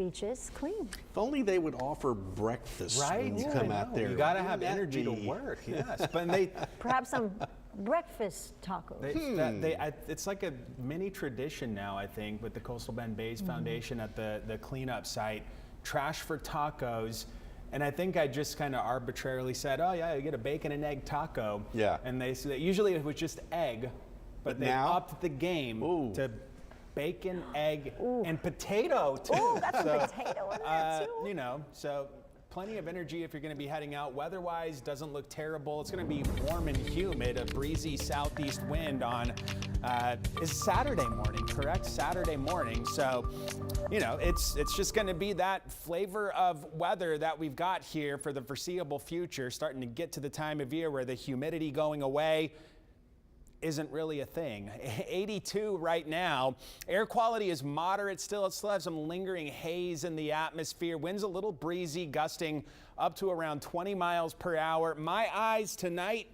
Beaches clean. If only they would offer breakfast when you Yeah, come out there. You got to have Wouldn't that energy to be- work. Yes, but they Perhaps some breakfast tacos. it's like a mini tradition now, I think, with the Coastal Bend Bays Foundation at the cleanup site. Trash for tacos. And I think I just kind of arbitrarily said, oh yeah, you get a bacon and egg taco. Yeah. And they said usually it was just egg, but they now? upped the game to bacon, egg, Ooh. and potato too. Ooh, got some potato in there too. You know, so plenty of energy if you're going to be heading out. Weather-wise, doesn't look terrible. It's going to be warm and humid. A breezy southeast wind on is Saturday morning, correct? Saturday morning. So, you know, it's just going to be that flavor of weather that we've got here for the foreseeable future. Starting to get to the time of year where the humidity going away isn't really a thing. 82 right now. Air quality is moderate still. It still has some lingering haze in the atmosphere. Winds a little breezy, gusting up to around 20 miles per hour. My eyes tonight,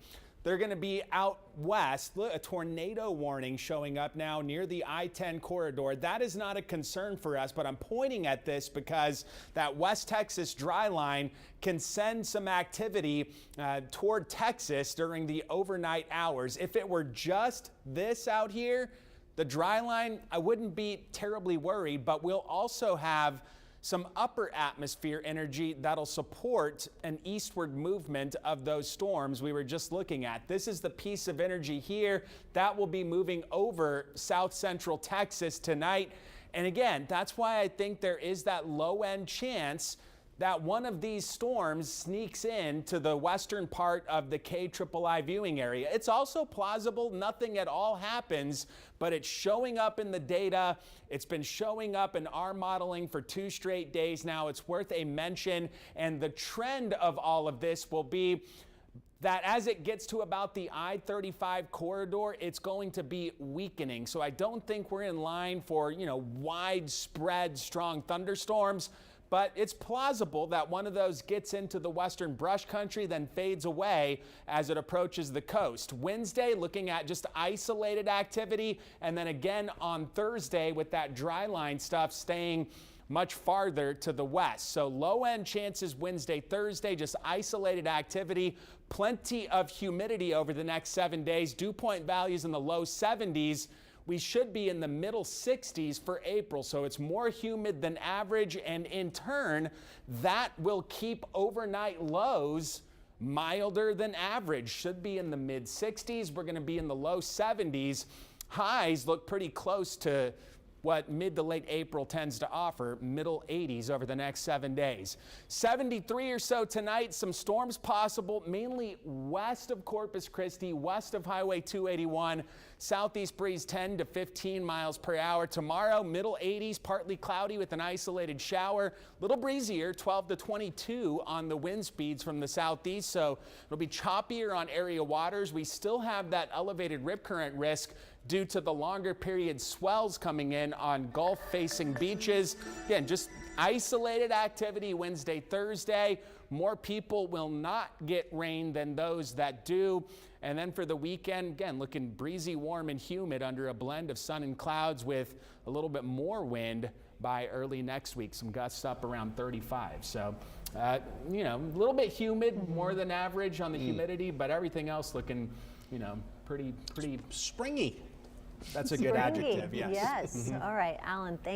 they're going to be out west. Look, a tornado warning showing up now near the I-10 corridor. That is not a concern for us, but I'm pointing at this because that West Texas dry line can send some activity toward Texas during the overnight hours. If it were just this out here, the dry line, I wouldn't be terribly worried, but we'll also have some upper atmosphere energy that'll support an eastward movement of those storms we were just looking at. This is the piece of energy here that will be moving over south central Texas tonight. And again, that's why I think there is that low end chance that one of these storms sneaks into the western part of the KIII viewing area. It's also plausible nothing at all happens, but it's showing up in the data. It's been showing up in our modeling for 2 straight days now. It's worth a mention, and the trend of all of this will be that as it gets to about the I-35 corridor, it's going to be weakening. So I don't think we're in line for, you know, widespread strong thunderstorms. But it's plausible that one of those gets into the western brush country, then fades away as it approaches the coast. Wednesday, looking at just isolated activity, and then again on Thursday with that dry line stuff staying much farther to the west. So low end chances Wednesday, Thursday, just isolated activity, plenty of humidity over the next 7 days, dew point values in the low 70s. We should be in the middle 60s for April, so it's more humid than average, and in turn, that will keep overnight lows milder than average. Should be in the mid 60s. We're going to be in the low 70s. Highs look pretty close to what mid to late April tends to offer, middle 80s over the next 7 days. 73 or so tonight, some storms possible, mainly west of Corpus Christi, west of Highway 281. Southeast breeze 10 to 15 miles per hour. Tomorrow, middle 80s, partly cloudy with an isolated shower. Little breezier, 12 to 22 on the wind speeds from the southeast, so it'll be choppier on area waters. We still have that elevated rip current risk due to the longer period swells coming in on Gulf-facing beaches. Again, just isolated activity Wednesday, Thursday. More people will not get rain than those that do. And then for the weekend, again, looking breezy, warm, and humid under a blend of sun and clouds with a little bit more wind by early next week. Some gusts up around 35. So, you know, a little bit humid, more than average on the humidity, but everything else looking, you know, pretty springy. That's a good adjective, yes. Yes. All right, Alan, thank you.